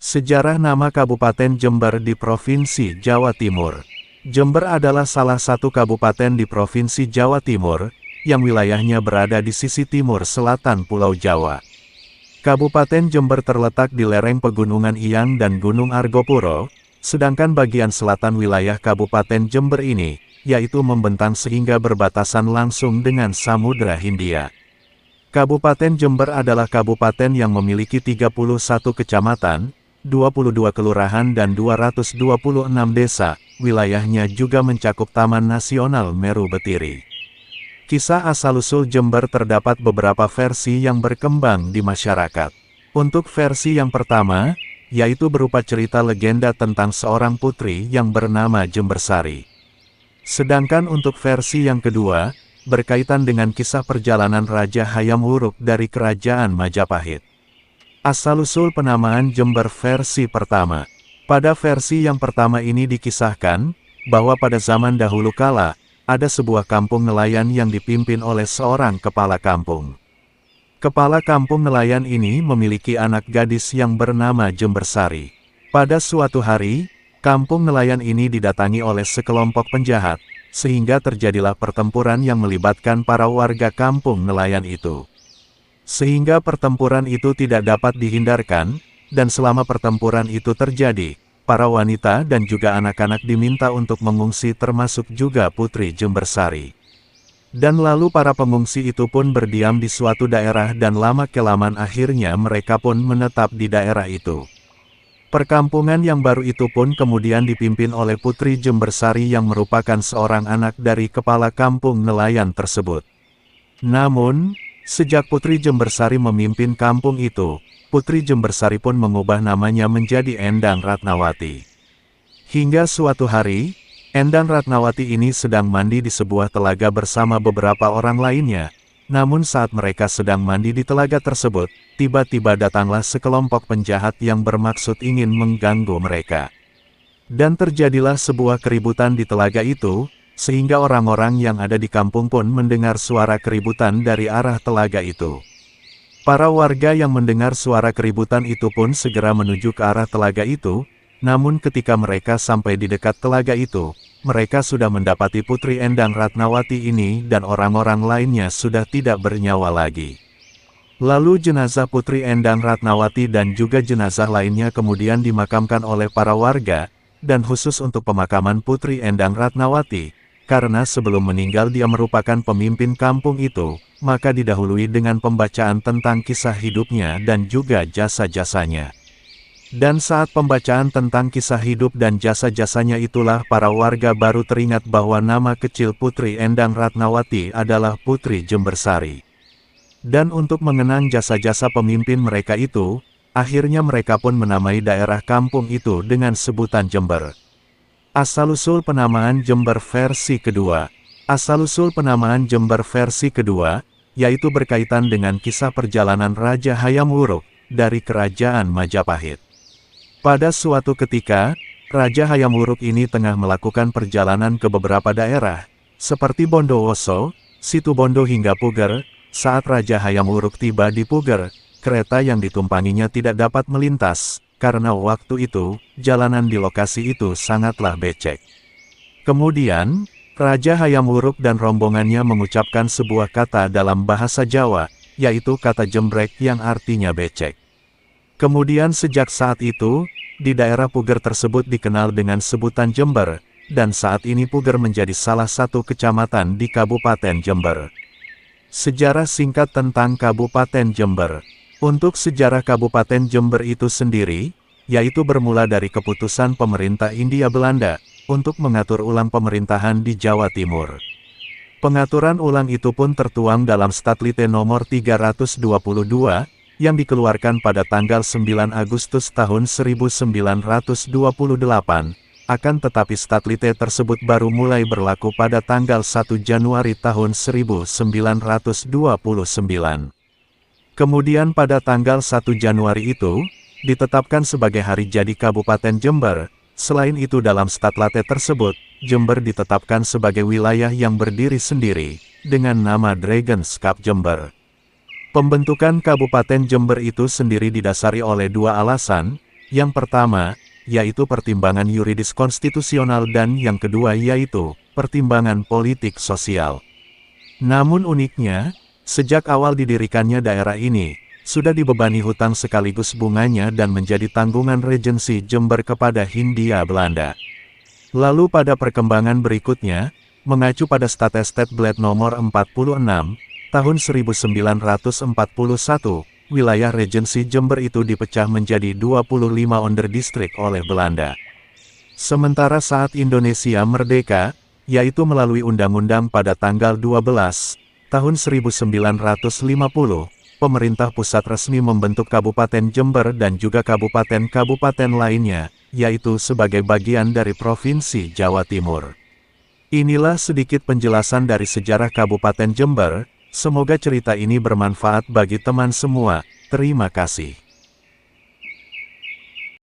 Sejarah nama Kabupaten Jember di Provinsi Jawa Timur. Jember adalah salah satu kabupaten di Provinsi Jawa Timur, yang wilayahnya berada di sisi timur selatan Pulau Jawa. Kabupaten Jember terletak di lereng Pegunungan Iyang dan Gunung Argopuro, sedangkan bagian selatan wilayah Kabupaten Jember ini, yaitu membentang sehingga berbatasan langsung dengan Samudra Hindia. Kabupaten Jember adalah kabupaten yang memiliki 31 kecamatan, 22 kelurahan dan 226 desa, wilayahnya juga mencakup Taman Nasional Meru Betiri. Kisah asal-usul Jember terdapat beberapa versi yang berkembang di masyarakat. Untuk versi yang pertama, yaitu berupa cerita legenda tentang seorang putri yang bernama Jembersari. Sedangkan untuk versi yang kedua, berkaitan dengan kisah perjalanan Raja Hayam Wuruk dari Kerajaan Majapahit. Asal-usul penamaan Jember versi pertama. Pada versi yang pertama ini dikisahkan, bahwa pada zaman dahulu kala, ada sebuah kampung nelayan yang dipimpin oleh seorang kepala kampung. Kepala kampung nelayan ini memiliki anak gadis yang bernama Jembersari. Pada suatu hari, kampung nelayan ini didatangi oleh sekelompok penjahat, sehingga terjadilah pertempuran yang melibatkan para warga kampung nelayan itu. Sehingga pertempuran itu tidak dapat dihindarkan, dan selama pertempuran itu terjadi, para wanita dan juga anak-anak diminta untuk mengungsi termasuk juga Putri Jembersari. Dan lalu para pengungsi itu pun berdiam di suatu daerah dan lama-kelamaan akhirnya mereka pun menetap di daerah itu. Perkampungan yang baru itu pun kemudian dipimpin oleh Putri Jembersari yang merupakan seorang anak dari kepala kampung nelayan tersebut. Namun, sejak Putri Jembersari memimpin kampung itu, Putri Jembersari pun mengubah namanya menjadi Endang Ratnawati. Hingga suatu hari, Endang Ratnawati ini sedang mandi di sebuah telaga bersama beberapa orang lainnya. Namun saat mereka sedang mandi di telaga tersebut, tiba-tiba datanglah sekelompok penjahat yang bermaksud ingin mengganggu mereka. Dan terjadilah sebuah keributan di telaga itu, sehingga orang-orang yang ada di kampung pun mendengar suara keributan dari arah telaga itu. Para warga yang mendengar suara keributan itu pun segera menuju ke arah telaga itu, namun ketika mereka sampai di dekat telaga itu, mereka sudah mendapati Putri Endang Ratnawati ini dan orang-orang lainnya sudah tidak bernyawa lagi. Lalu jenazah Putri Endang Ratnawati dan juga jenazah lainnya kemudian dimakamkan oleh para warga, dan khusus untuk pemakaman Putri Endang Ratnawati, karena sebelum meninggal dia merupakan pemimpin kampung itu, maka didahului dengan pembacaan tentang kisah hidupnya dan juga jasa-jasanya. Dan saat pembacaan tentang kisah hidup dan jasa-jasanya itulah para warga baru teringat bahwa nama kecil Putri Endang Ratnawati adalah Putri Jembersari. Dan untuk mengenang jasa-jasa pemimpin mereka itu, akhirnya mereka pun menamai daerah kampung itu dengan sebutan Jember. Asal-usul penamaan Jember versi kedua. Asal-usul penamaan Jember versi kedua, yaitu berkaitan dengan kisah perjalanan Raja Hayam Wuruk dari Kerajaan Majapahit. Pada suatu ketika, Raja Hayam Wuruk ini tengah melakukan perjalanan ke beberapa daerah, seperti Bondowoso, Situbondo hingga Puger. Saat Raja Hayam Wuruk tiba di Puger, kereta yang ditumpanginya tidak dapat melintas, karena waktu itu, jalanan di lokasi itu sangatlah becek. Kemudian, Raja Hayam Wuruk dan rombongannya mengucapkan sebuah kata dalam bahasa Jawa, yaitu kata jembrek yang artinya becek. Kemudian sejak saat itu, di daerah Puger tersebut dikenal dengan sebutan Jember, dan saat ini Puger menjadi salah satu kecamatan di Kabupaten Jember. Sejarah singkat tentang Kabupaten Jember. Untuk sejarah Kabupaten Jember itu sendiri, yaitu bermula dari keputusan pemerintah Hindia Belanda, untuk mengatur ulang pemerintahan di Jawa Timur. Pengaturan ulang itu pun tertuang dalam Statlite nomor 322, yang dikeluarkan pada tanggal 9 Agustus tahun 1928, akan tetapi Statlite tersebut baru mulai berlaku pada tanggal 1 Januari tahun 1929. Kemudian pada tanggal 1 Januari itu, ditetapkan sebagai hari jadi Kabupaten Jember. Selain itu dalam Statlate tersebut, Jember ditetapkan sebagai wilayah yang berdiri sendiri, dengan nama Dragons Cup Jember. Pembentukan Kabupaten Jember itu sendiri didasari oleh dua alasan. Yang pertama, yaitu pertimbangan yuridis konstitusional dan yang kedua yaitu pertimbangan politik sosial. Namun uniknya, sejak awal didirikannya daerah ini, sudah dibebani hutang sekaligus bunganya dan menjadi tanggungan Regensi Jember kepada Hindia Belanda. Lalu pada perkembangan berikutnya, mengacu pada Staatsstedblad nomor 46, tahun 1941, wilayah Regensi Jember itu dipecah menjadi 25 Onderdistrik oleh Belanda. Sementara saat Indonesia merdeka, yaitu melalui undang-undang pada tanggal 12, tahun 1950, pemerintah pusat resmi membentuk Kabupaten Jember dan juga kabupaten-kabupaten lainnya, yaitu sebagai bagian dari Provinsi Jawa Timur. Inilah sedikit penjelasan dari sejarah Kabupaten Jember. Semoga cerita ini bermanfaat bagi teman semua. Terima kasih.